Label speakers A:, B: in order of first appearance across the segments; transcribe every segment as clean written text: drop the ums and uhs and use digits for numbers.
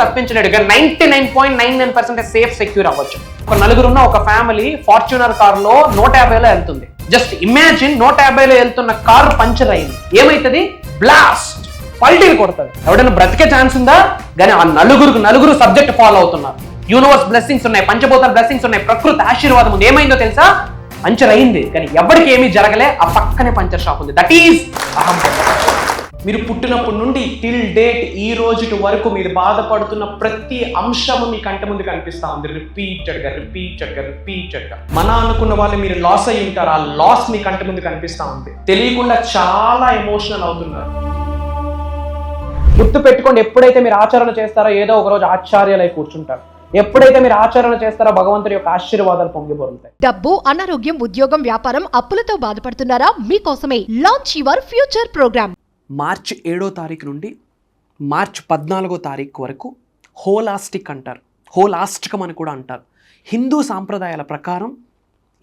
A: తప్పించలేడుగా 99.99% safe secure అవ్వచ్చు. ఒక నలుగురున్న ఒక ఫ్యామిలీ ఫార్చ్యూనర్ కారులో 150లో వెళ్తుంది. జస్ట్ ఇమాజిన్ 150లో వెళ్తున్న కారు పంచర్ అయింది. ఏమైతుంది? బ్లాస్ట్, పల్టీలు కొడుతుంది. ఎవడైనా బ్రతికే ఛాన్స్ ఉందా? కానీ ఆ నలుగురు సబ్జెక్ట్ ఫాలో అవుతున్నారు. యూనివర్స్ బ్లెస్సింగ్స్ ఉన్నాయి, పంచభూతాల బ్లెస్సింగ్స్ ఉన్నాయి, ప్రకృతి ఆశీర్వాదం ఉంది. ఏమైందో తెలుసా? పంచర్ అయింది, కానీ ఎవరికి ఏమీ జరగలే. ఆ పక్కనే పంచర్ షాప్ ఉంది. దట్ ఈజ్ అహం. మీరు పుట్టినప్పటి నుండి టిల్ డేట్ ఈ రోజు వరకు మీరు బాధపడుతున్న ప్రతి అంశము మీ కంటి ముందు కనిపిస్తా ఉంది. రిపీటెడ్గా మన అనుకున్న వాళ్ళు మీరు లాస్ అయ్యి ఉంటారు. ఆ లాస్ మీ కంటి ముందు కనిపిస్తా ఉంది. తెలియకుండా చాలా ఎమోషనల్ అవుతున్నారు. గుర్తు పెట్టుకోండి, ఎప్పుడైతే మీరు ఆచరణ చేస్తారో ఏదో ఒక రోజు ఆశ్చర్యాలై కూర్చుంటారు. ఎప్పుడైతే మీరు ఆచరణ చేస్తారో భగవంతుడి యొక్క ఆశీర్వాదాలు పొంగిపోతాయి.
B: డబ్బు, అనారోగ్యం, ఉద్యోగం, వ్యాపారం, అప్పులతో బాధపడుతున్నారా? మీకోసమే లాంచ్ యువర్ ఫ్యూచర్ ప్రోగ్రామ్.
A: మార్చి 7వ తారీఖు నుండి మార్చి 14వ తారీఖు వరకు హోలాస్టిక్ అంటారు. హోలాస్టికం అని కూడా అంటారు. హిందూ సాంప్రదాయాల ప్రకారం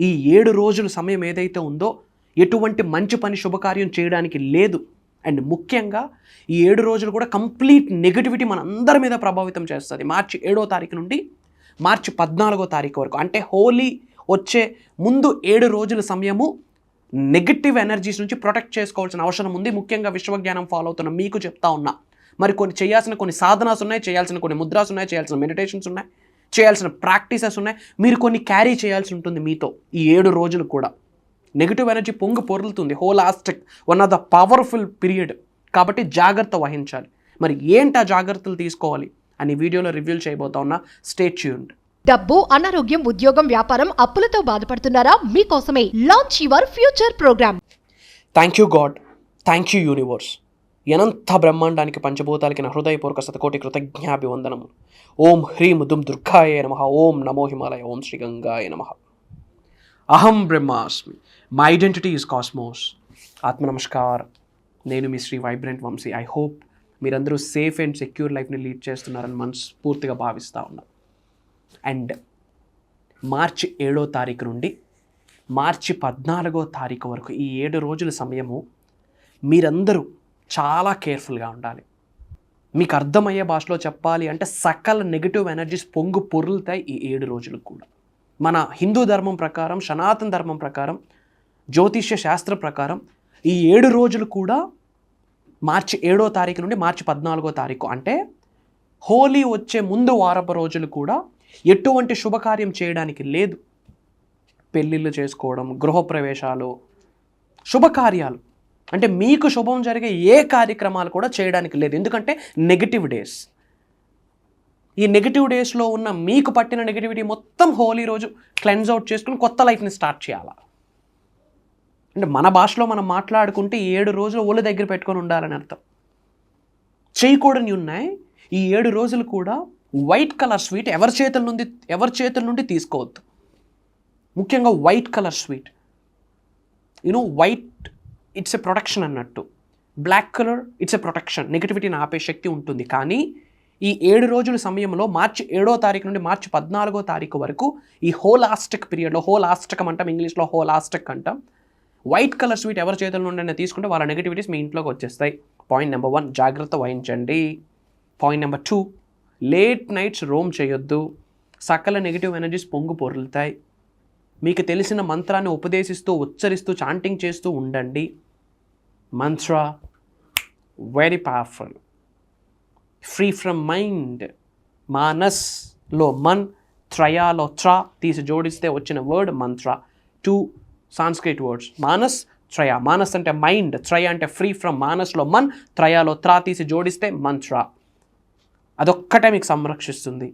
A: ఈ 7 రోజుల సమయం ఏదైతే ఉందో ఎటువంటి మంచి పని శుభకార్యం చేయడానికి లేదు. అండ్ ముఖ్యంగా ఈ 7 రోజులు కూడా కంప్లీట్ నెగటివిటీ మనందరి మీద ప్రభావితం చేస్తుంది. మార్చి 7వ తారీఖు నుండి మార్చి 14వ తారీఖు వరకు, అంటే హోలీ వచ్చే ముందు 7 రోజుల సమయము నెగటివ్ ఎనర్జీస్ నుంచి ప్రొటెక్ట్ చేసుకోవాల్సిన అవసరం ఉంది. ముఖ్యంగా విశ్వజ్ఞానం ఫాలో అవుతున్న మీకు చెప్తా ఉన్నా. మరి చేయాల్సిన కొన్ని సాధనాస్ ఉన్నాయి, చేయాల్సిన కొన్ని ముద్రాస్ ఉన్నాయి, చేయాల్సిన మెడిటేషన్స్ ఉన్నాయి, చేయాల్సిన ప్రాక్టీసెస్ ఉన్నాయి. మీరు కొన్ని క్యారీ చేయాల్సి ఉంటుంది మీతో ఈ 7 రోజులు కూడా. నెగిటివ్ ఎనర్జీ పొర్లుతుంది. Holistic one of the powerful period. కాబట్టి జాగ్రత్త వహించాలి. మరి ఏంటి ఆ జాగ్రత్తలు తీసుకోవాలి అని వీడియోలో రివ్యూ చేయబోతా ఉన్నా. Stay tuned.
B: డబ్బు, అనారోగ్యం, ఉద్యోగం, వ్యాపారం, అప్పులతో బాధపడుతున్నారా? మీకోసమే launch your future programme.
A: Thank you God, thank you universe. అనంత బ్రహ్మాండానికి పంచభూతాలకి నా హృదయపూర్వక శతకోటి కృతజ్ఞాభివందనము. ఓం హ్రీం దుం దుర్గాయ నమః. ఓం నమో హిమాలయ. ఓం శ్రీ గంగాయ నమః. అహం బ్రహ్మాస్మి. My identity is cosmos. ఆత్మ నమస్కారం. నేను మీ Shri vibrant Vamshi. I hope మీరందరూ సేఫ్ అండ్ సెక్యూర్ లైఫ్ని లీడ్ చేస్తున్నారని మనస్ఫూర్తిగా భావిస్తూ ఉన్నాను. అండ్ మార్చి 7వ తారీఖు నుండి మార్చి 14వ తారీఖు వరకు ఈ 7 రోజుల సమయము మీరందరూ చాలా కేర్ఫుల్గా ఉండాలి. మీకు అర్థమయ్యే భాషలో చెప్పాలి అంటే సకల నెగిటివ్ ఎనర్జీస్ పొర్లుతాయి ఈ 7 రోజులకు కూడా. మన హిందూ ధర్మం ప్రకారం, సనాతన ధర్మం ప్రకారం, జ్యోతిష్య శాస్త్ర ప్రకారం ఈ 7 రోజులు కూడా మార్చి 7వ తారీఖు నుండి మార్చి 14వ తారీఖు, అంటే హోలీ వచ్చే ముందు వారపు రోజులు కూడా ఎటువంటి శుభకార్యం చేయడానికి లేదు. పెళ్ళిళ్ళు చేసుకోవడం, గృహప్రవేశాలు, శుభకార్యాలు అంటే మీకు శుభం జరిగే ఏ కార్యక్రమాలు కూడా చేయడానికి లేదు. ఎందుకంటే నెగిటివ్ డేస్. ఈ నెగిటివ్ డేస్లో ఉన్న మీకు పట్టిన నెగిటివిటీ మొత్తం హోలీ రోజు క్లెన్స్ అవుట్ చేసుకుని కొత్త లైఫ్ని స్టార్ట్ చేయాలి. అంటే మన భాషలో మనం మాట్లాడుకుంటే 7 రోజులు ఒళ్ళు దగ్గర పెట్టుకొని ఉండాలని అర్థం. చేయకూడని ఉన్నాయి. ఈ 7 రోజులు కూడా వైట్ కలర్ స్వీట్ ఎవరి చేతుల నుండి తీసుకోవద్దు. ముఖ్యంగా white colour sweet. White it's a protection అన్నట్టు. Black colour it's a protection, నెగిటివిటీని ఆపే శక్తి ఉంటుంది. కానీ ఈ 7 రోజుల సమయంలో మార్చి 7వ తారీఖు నుండి మార్చి 14వ తారీఖు వరకు ఈ హోలాస్టిక్ పీరియడ్లో, హోలాస్టికం అంటాం, ఇంగ్లీష్లో హోలాస్టిక్ అంటాం, వైట్ కలర్ స్వీట్ ఎవరి చేతుల నుండి తీసుకుంటే వాళ్ళ నెగిటివిటీస్ మీ ఇంట్లోకి వచ్చేస్తాయి. పాయింట్ నెంబర్ 1, జాగ్రత్త వహించండి. Point number 2, late nights Rome చేయొద్దు. సకల నెగిటివ్ ఎనర్జీస్ పొర్లుతాయి. మీకు తెలిసిన మంత్రాన్ని ఉపదేశిస్తూ, ఉచ్చరిస్తూ, చాంటింగ్ చేస్తూ ఉండండి. మంత్ర very powerful. Free from mind. మానస్లో మన్, త్రయాలో త్ర తీసి జోడిస్తే వచ్చిన వర్డ్ మంత్ర. 2 సాంస్క్రిట్ వర్డ్స్, మానస్, త్రయ. మానస్ అంటే మైండ్, త్రయ అంటే ఫ్రీ ఫ్రమ్. మానస్లో మన్, త్రయాలో త్ర తీసి జోడిస్తే మంత్ర. అదొక్కటే మీకు సంరక్షిస్తుంది.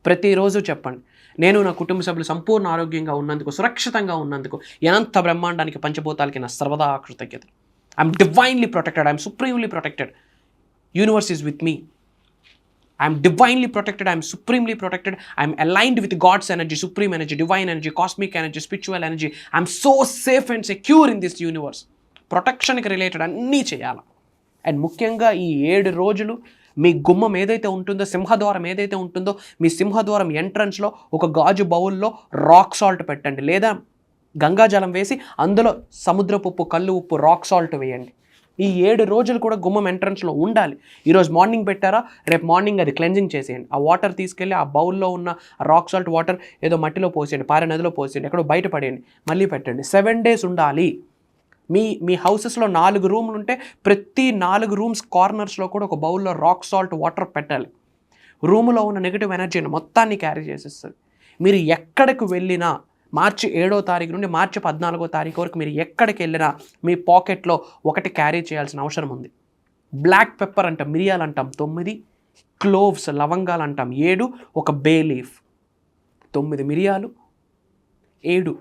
A: ప్రతిరోజు చెప్పండి, నేను నా కుటుంబ సభ్యులు సంపూర్ణ ఆరోగ్యంగా ఉన్నందుకు, సురక్షితంగా ఉన్నందుకు అనంత బ్రహ్మాండానికి పంచభూతాలకి నా సర్వదా కృతజ్ఞత. I'm divinely protected, I'm supremely protected. Universe is with me. I'm divinely protected, I'm supremely protected. I'm aligned with God's energy, supreme energy, divine energy, cosmic energy, spiritual energy. I'm so safe and secure in this universe. ప్రొటెక్షన్కి related అన్నీ చేయాలి. And ముఖ్యంగా ఈ 7 రోజులు మీ గుమ్మం ఏదైతే ఉంటుందో, సింహద్వారం ఏదైతే ఉంటుందో, మీ సింహద్వారం ఎంట్రన్స్లో ఒక గాజు బౌల్లో రాక్ సాల్ట్ పెట్టండి, లేదా గంగాజలం వేసి అందులో సముద్రపు ఉప్పు, కళ్ళు ఉప్పు, రాక్ సాల్ట్ వేయండి. ఈ 7 రోజులు కూడా గుమ్మం ఎంట్రన్స్లో ఉండాలి. ఈరోజు మార్నింగ్ పెట్టారా, రేపు మార్నింగ్ అది క్లెన్జింగ్ చేసేయండి. ఆ వాటర్ తీసుకెళ్ళి ఆ బౌల్లో ఉన్న రాక్ సాల్ట్ వాటర్ ఏదో మట్టిలో పోసేయండి, పారే నదిలో పోసేయండి, ఎక్కడో బయట పడేయండి, మళ్ళీ పెట్టండి. 7 days ఉండాలి. మీ హౌసెస్లో 4 రూమ్లు ఉంటే ప్రతి 4 రూమ్స్ కార్నర్స్లో కూడా ఒక బౌల్లో రాక్ సాల్ట్ వాటర్ పెట్టాలి. రూములో ఉన్న నెగిటివ్ ఎనర్జీని మొత్తాన్ని క్యారీ చేసేస్తుంది. మీరు ఎక్కడికి వెళ్ళినా మార్చి 7వ తారీఖు నుండి మార్చి 14వ తారీఖు వరకు మీరు ఎక్కడికి వెళ్ళినా మీ పాకెట్లో ఒకటి క్యారీ చేయాల్సిన అవసరం ఉంది. బ్లాక్ పెప్పర్ అంటాం, మిరియాలు అంటాం 9, క్లోవ్స్ లవంగాలు అంటాం 7, ఒక బే లీఫ్. 9 మిరియాలు, 7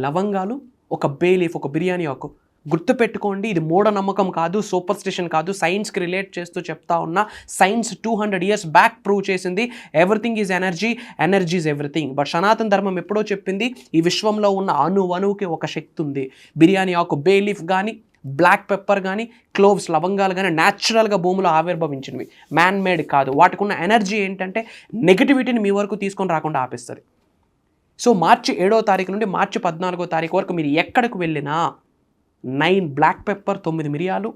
A: లవంగాలు, ఒక బే లీఫ్, ఒక బిర్యానీ ఆకు. గుర్తుపెట్టుకోండి, ఇది మూఢనమ్మకం కాదు, సూపర్ స్టిషన్ కాదు, సైన్స్కి రిలేట్ చేస్తూ చెప్తా ఉన్నా. సైన్స్ 200 years బ్యాక్ ప్రూవ్ చేసింది everything is energy, energy is everything. But సనాతన ధర్మం ఎప్పుడో చెప్పింది ఈ విశ్వంలో ఉన్న అణువుకి ఒక శక్తి ఉంది. బిర్యానీ ఆకు, బే లీఫ్ కానీ, బ్లాక్ పెప్పర్ కానీ, క్లోవ్స్ లవంగాలు కానీ న్యాచురల్గా భూమిలో ఆవిర్భవించినవి, మ్యాన్ మేడ్ కాదు. వాటికి ఉన్న ఎనర్జీ ఏంటంటే నెగిటివిటీని మీ వరకు తీసుకొని రాకుండా ఆపేస్తుంది. సో మార్చి 7వ తారీఖు నుండి మార్చి 14వ తారీఖు వరకు మీరు ఎక్కడికి వెళ్ళినా 9 బ్లాక్ పెప్పర్, 9 మిరియాలు,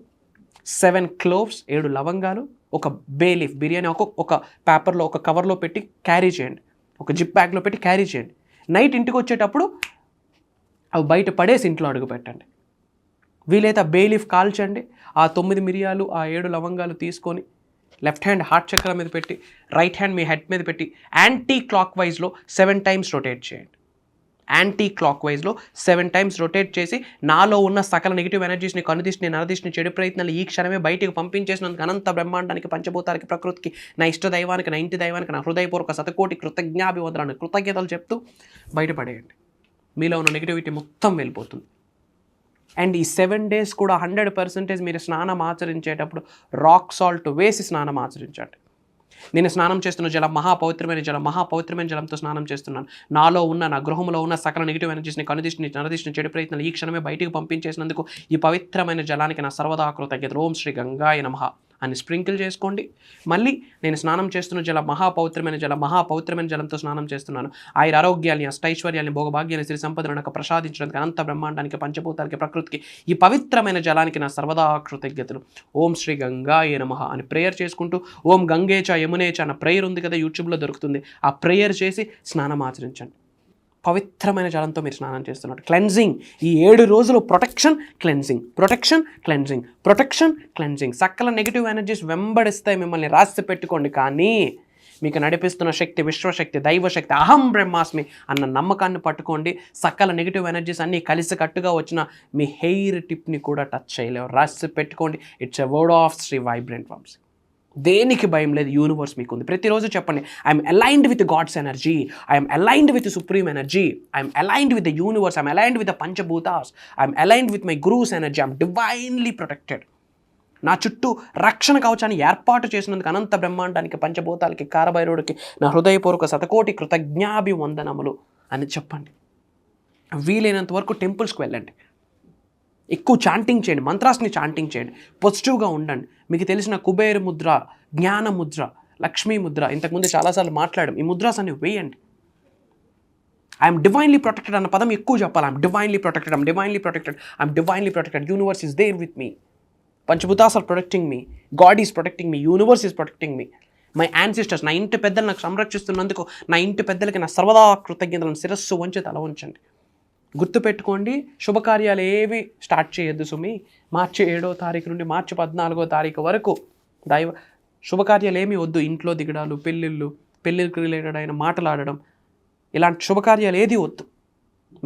A: 7 క్లోవ్స్, 7 లవంగాలు, ఒక బే లీఫ్ బిర్యానీ ఒక పేపర్లో, ఒక కవర్లో పెట్టి క్యారీ చేయండి, ఒక జిప్ బ్యాగ్లో పెట్టి క్యారీ చేయండి. నైట్ ఇంటికి వచ్చేటప్పుడు అవి బయట పడేసి ఇంట్లో అడుగు పెట్టండి. వీలైతే ఆ బే లీఫ్ కాల్చండి. ఆ 9 మిరియాలు, ఆ 7 లవంగాలు తీసుకొని లెఫ్ట్ హ్యాండ్ హార్ట్ చక్రం మీద పెట్టి, రైట్ హ్యాండ్ మీ హెడ్ మీద పెట్టి యాంటీ క్లాక్ వైజ్లో 7 times రొటేట్ చేయండి. యాంటీ క్లాక్ వైజ్లో 7 times రొటేట్ చేసి నాలో ఉన్న సకల నెగిటివ్ ఎనర్జీస్ని, కనుదిష్ని, నరదిష్ని, చెడు ప్రయత్నాలు ఈ క్షణమే బయటికి పంపించేసినందుకు అనంత బ్రహ్మాండానికి, పంచభూతాలకి, ప్రకృతికి, నా ఇష్ట దైవానికి, నా ఇంటి దైవానికి నా హృదయపూర్వక శతకోటి కృతజ్ఞాభివందనాన్ని, కృతజ్ఞతలు చెప్తూ బయటపడేయండి. మీలో ఉన్న నెగిటివిటీ మొత్తం వెళ్ళిపోతుంది. అండ్ ఈ 7 days కూడా 100% మీరు స్నానం ఆచరించేటప్పుడు రాక్ సాల్ట్ వేసి స్నానం ఆచరించండి. నేను స్నానం చేస్తున్న జలం మహాపవిత్రమైన జలం, మహాపవిత్రమైన జలంతో స్నానం చేస్తున్నాను. నాలో ఉన్న, నా గృహంలో ఉన్న సకల నెగిటివ్ ఎనర్జీస్ని, కనుదిష్టిని, నరదిష్టిని, చెడు ప్రయత్నాలు ఈ క్షణమే బయటికి పంపించేసినందుకు ఈ పవిత్రమైన జలానికి నా సర్వదా కృతజ్ఞతలు. ఓం శ్రీ గంగాయ నమః అని స్ప్రింకిల్ చేసుకోండి. మళ్ళీ నేను స్నానం చేస్తున్న జలం మహాపవిత్రమైన జలం, మహాపవిత్రమైన జలంతో స్నానం చేస్తున్నాను. ఆయుర ఆరోగ్యాన్ని, అష్టైశ్వర్యాన్ని, భోగభాగ్యాన్ని, శ్రీ సంపదను నాకు ప్రసాదించడానికి, అనంత బ్రహ్మాండానికి, పంచభూతాలకి, ప్రకృతికి ఈ పవిత్రమైన జలానికి నా సర్వదా కృతజ్ఞతలు. ఓం శ్రీ గంగాయ నమః అని ప్రేయర్ చేసుకుంటూ, ఓం గంగేచ యమునేచ అన్న ప్రేయర్ ఉంది కదా, యూట్యూబ్లో దొరుకుతుంది. ఆ ప్రేయర్ చేసి స్నానం ఆచరించండి. పవిత్రమైన జలంతో మీరు స్నానం చేస్తున్నారు. క్లెన్జింగ్, ఈ 7 రోజులు protection, cleansing, protection, cleansing, protection, cleansing. సకల నెగిటివ్ ఎనర్జీస్ వెంబడిస్తాయి మిమ్మల్ని, రాసి పెట్టుకోండి. కానీ మీకు నడిపిస్తున్న శక్తి, విశ్వశక్తి, దైవశక్తి, అహం బ్రహ్మాస్మి అన్న నమ్మకాన్ని పట్టుకోండి. సకల నెగిటివ్ ఎనర్జీస్ అన్నీ కలిసి కట్టుగా వచ్చిన మీ హెయిర్ టిప్ని కూడా టచ్ చేయలేవు. రాసి పెట్టుకోండి. It's a word of Shri vibrant Vamshi. దేనికి భయం లేదు, యూనివర్స్ మీకు ఉంది. ప్రతిరోజు చెప్పండి, I'm aligned with God's energy, I'm aligned with supreme energy, I'm aligned with the universe, I'm aligned with the panchabhutas, I'm aligned with my gurus energy, I'm divinely protected. నా చుట్టూ రక్షణ కవచాన్ని ఏర్పాటు చేసినందుకు అనంత బ్రహ్మాండానికి, పంచభూతాలకి, కారభైరవుడికి నా హృదయపూర్వక శతకోటి కృతజ్ఞాభివందనములు అని చెప్పండి. వీలైనంత వరకు టెంపుల్స్కి వెళ్ళండి. ఎక్కువ చాంటింగ్ చేయండి, మంత్రాస్ని చాంటింగ్ చేయండి, పాజిటివ్గా ఉండండి. మీకు తెలిసిన కుబేర ముద్ర, జ్ఞాన ముద్ర, లక్ష్మీ ముద్ర, ఇంతకుముందు చాలాసార్లు మాట్లాడాం. ఈ ముద్రాస్ అన్ని వేయండి. ఐఎమ్ డివైన్లీ ప్రొటెక్టెడ్ అన్న పదం ఎక్కువ చెప్పాలి. I'm divinely protected, I'm divinely protected, I'm divinely protected. Universe is there with me. Panchabhutas are protecting me, God is protecting me, universe is protecting me. My ancestors, నా ఇంటి పెద్దలు నాకు సంరక్షిస్తున్నందుకు నా ఇంటి పెద్దలకి నా సర్వదా కృతజ్ఞతలను శిరస్సు వంచి తల వంచండి. గుర్తుపెట్టుకోండి, శుభకార్యాలు ఏవి స్టార్ట్ చేయొద్దు సుమి. మార్చి 7వ తారీఖు నుండి మార్చి 14వ తారీఖు వరకు శుభకార్యాలు ఏమీ వద్దు. ఇంట్లో దిగడాలు, పెళ్ళిళ్ళకి రిలేటెడ్ అయిన మాట్లాడడం, ఇలాంటి శుభకార్యాలు ఏది వద్దు.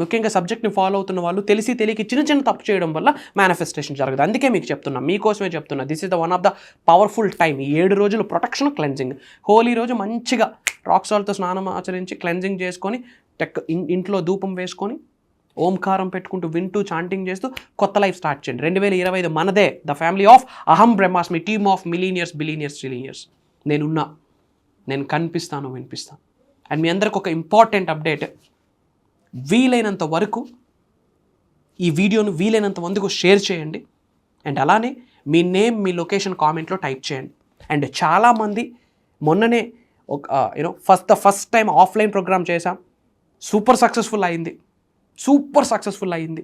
A: ముఖ్యంగా సబ్జెక్ట్ని ఫాలో అవుతున్న వాళ్ళు తెలిసి తెలియక చిన్న తప్పు చేయడం వల్ల మేనిఫెస్టేషన్ జరగదు. అందుకే మీకు చెప్తున్నా, మీకోసమే చెప్తున్నా. This is the one of the powerful time. ఈ 7 రోజులు ప్రొటెక్షన్, క్లెన్జింగ్. హోలీ రోజు మంచిగా రాక్ సాల్ట్తో స్నానం ఆచరించి క్లెన్జింగ్ చేసుకొని ఇంట్లో ధూపం వేసుకొని ఓంకారం పెట్టుకుంటూ వింటూ చాంటింగ్ చేస్తూ కొత్త లైఫ్ స్టార్ట్ చేయండి. 2025 మనదే, ద ఫ్యామిలీ ఆఫ్ అహం బ్రహ్మాస్మి, టీమ్ ఆఫ్ మిలీనియర్స్, బిలీనియర్స్, ట్రిలినియర్స్. నేను కనిపిస్తాను, వినిపిస్తాను. అండ్ మీ అందరికి ఒక ఇంపార్టెంట్ అప్డేట్, వీలైనంత వరకు ఈ వీడియోను వీలైనంత మందికి షేర్ చేయండి. అండ్ అలానే మీ నేమ్, మీ లొకేషన్ కామెంట్లో టైప్ చేయండి. అండ్ చాలామంది మొన్ననే ఫస్ట్ టైం ఆఫ్లైన్ ప్రోగ్రామ్ చేశాం, సూపర్ సక్సెస్ఫుల్ అయింది.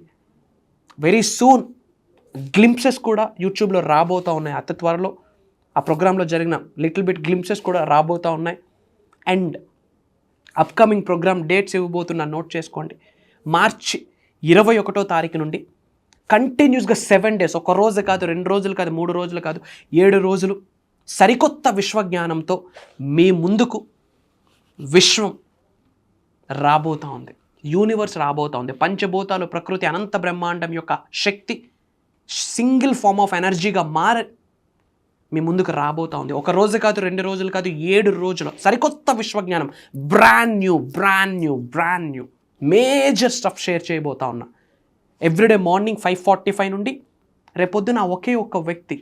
A: వెరీ సూన్ గ్లింప్సెస్ కూడా యూట్యూబ్లో రాబోతూ ఉన్నాయి అతి త్వరలో. ఆ ప్రోగ్రాంలో జరిగిన లిటిల్ బిట్ గ్లింప్సెస్ కూడా రాబోతూ ఉన్నాయి. అండ్ అప్కమింగ్ ప్రోగ్రామ్ డేట్స్ ఇవ్వబోతున్నా, నోట్ చేసుకోండి. మార్చి 21వ తారీఖు నుండి కంటిన్యూస్గా 7 days, ఒక రోజు కాదు, 2 రోజులు కాదు, 3 రోజులు కాదు, 7 రోజులు సరికొత్త విశ్వజ్ఞానంతో మీ ముందుకు విశ్వం రాబోతూ ఉంది, యూనివర్స్ రాబోతూ ఉంది. పంచభూతాలు, ప్రకృతి, అనంత బ్రహ్మాండం యొక్క శక్తి సింగిల్ ఫార్మ్ ఆఫ్ ఎనర్జీగా మారి మీ ముందుకు రాబోతూ ఉంది. ఒక రోజు కాదు, 2 రోజులు కాదు, 7 రోజులు సరికొత్త విశ్వజ్ఞానం, brand new major stuff share చేయబోతా ఉన్నా. ఎవ్రీడే మార్నింగ్ 5:45 నుండి రేపొద్దున ఒకే ఒక్క వ్యక్తి,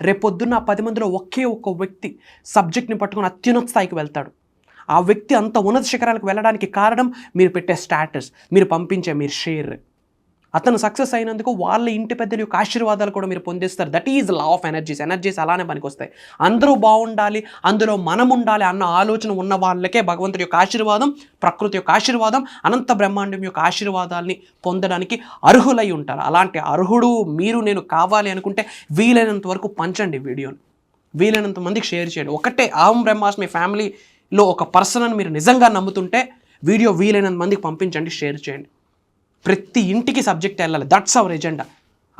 A: రేపొద్దున 10 మందిలో ఒకే ఒక్క వ్యక్తి సబ్జెక్ట్ని పట్టుకొని అత్యున్నత స్థాయికి వెళ్తాడు. ఆ వ్యక్తి అంత ఉన్నత శిఖరాలకు వెళ్ళడానికి కారణం మీరు పెట్టే స్టేటస్, మీరు పంపించే మీరు షేర్. అతను సక్సెస్ అయినందుకు వాళ్ళ ఇంటి పెద్దల యొక్క ఆశీర్వాదాలు కూడా మీరు పొందేస్తారు. That is law of energies అలానే పనికొస్తాయి. అందరూ బాగుండాలి, అందులో మనం ఉండాలి అన్న ఆలోచన ఉన్న వాళ్ళకే భగవంతుడి యొక్క ఆశీర్వాదం, ప్రకృతి యొక్క ఆశీర్వాదం, అనంత బ్రహ్మాండం యొక్క ఆశీర్వాదాల్ని పొందడానికి అర్హులై ఉంటారు. అలాంటి అర్హుడు మీరు నేను కావాలి అనుకుంటే వీలైనంత వరకు పంచండి వీడియోని, వీలైనంత మందికి షేర్ చేయండి. ఒకటే అహం బ్రహ్మాస్మి ఫ్యామిలీలో ఒక పర్సన్ అని మీరు నిజంగా నమ్ముతుంటే వీడియో వీలైనంత మందికి పంపించండి, షేర్ చేయండి. ప్రతి ఇంటికి సబ్జెక్ట్ వెళ్ళాలి. That's our agenda.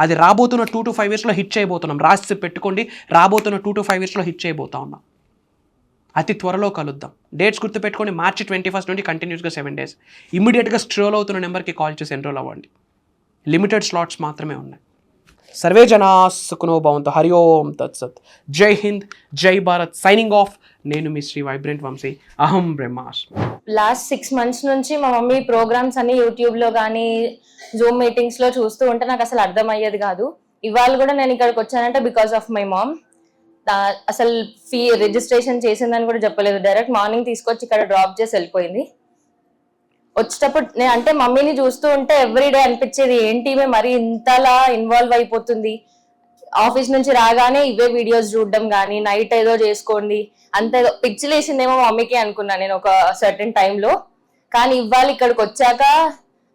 A: అది రాబోతున్న 2 to 5 yearsలో హిట్ చేయబోతున్నాం. రాసి పెట్టుకోండి, రాబోతున్న 2 to 5 yearsలో హిట్ చేయబోతా ఉన్నాం. అతి త్వరలో కలుద్దాం. డేట్స్ గుర్తుపెట్టుకోండి. మార్చి 21st నుండి కంటిన్యూస్గా 7 days. ఇమ్మీడియట్గా స్ట్రోల్ అవుతున్న నెంబర్కి కాల్ చేసి ఎన్రోల్ అవ్వండి. లిమిటెడ్ స్లాట్స్ మాత్రమే ఉన్నాయి. సర్వే జనా సుఖనో భవంతు. హరి ఓం తత్సత్. జై హింద్, జై భారత్. Signing off. నేను మీ శ్రీ వైబ్రెంట్ వంశీ. అహం బ్రహ్మాస్మి.
C: లాస్ట్ 6 months నుంచి మా మమ్మీ ప్రోగ్రామ్స్ అన్ని యూట్యూబ్ లో కానీ జూమ్ మీటింగ్స్ లో చూస్తూ ఉంటే నాకు అసలు అర్థం అయ్యేది కాదు. ఇవాళ కూడా నేను ఇక్కడికి వచ్చానంటే బికాస్ ఆఫ్ మై మామ్. అసలు ఫీ రిజిస్ట్రేషన్ చేసిందని కూడా చెప్పలేదు, డైరెక్ట్ మార్నింగ్ తీసుకొచ్చి ఇక్కడ డ్రాప్ చేసి వెళ్ళిపోయింది. వచ్చేటప్పుడు నేను అంటే మమ్మీని చూస్తూ ఉంటే ఎవ్రీడే అనిపించేది, ఏంటి ఈమె మరి ఇంతలా ఇన్వాల్వ్ అయిపోతుంది. ఆఫీస్ నుంచి రాగానే ఇవే వీడియోస్ చూడడం కానీ, నైట్ ఏదో చేసుకోండి అంత ఏదో పిచ్చిలేసిందేమో మమ్మీకి అనుకున్నాను నేను ఒక సర్టెన్ టైంలో. కానీ ఇవాళ ఇక్కడికి వచ్చాక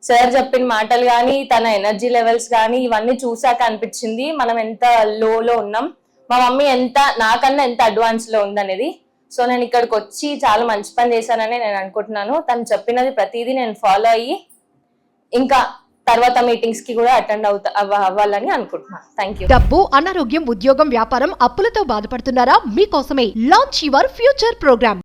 C: సార్ చెప్పిన మాటలు కానీ, తన ఎనర్జీ లెవెల్స్ కానీ ఇవన్నీ చూసాక అనిపించింది మనం ఎంత లోలో ఉన్నాం, మా మమ్మీ ఎంత నాకన్నా ఎంత అడ్వాన్స్ లో ఉందనేది. సో నేను ఇక్కడికి వచ్చి చాలా మంచి పని చేశానని నేను అనుకుంటున్నాను. తను చెప్పినది ప్రతిదీ నేను ఫాలో అయ్యి ఇంకా తర్వాత మీటింగ్స్ కి కూడా అటెండ్ అవ్వాలని అనుకుంటున్నాను. Thank you.
B: డబ్బు, అనారోగ్యం, ఉద్యోగం, వ్యాపారం, అప్పులతో బాధపడుతున్నారా? మీకోసమే లాంచ్ యువర్ ఫ్యూచర్ ప్రోగ్రామ్.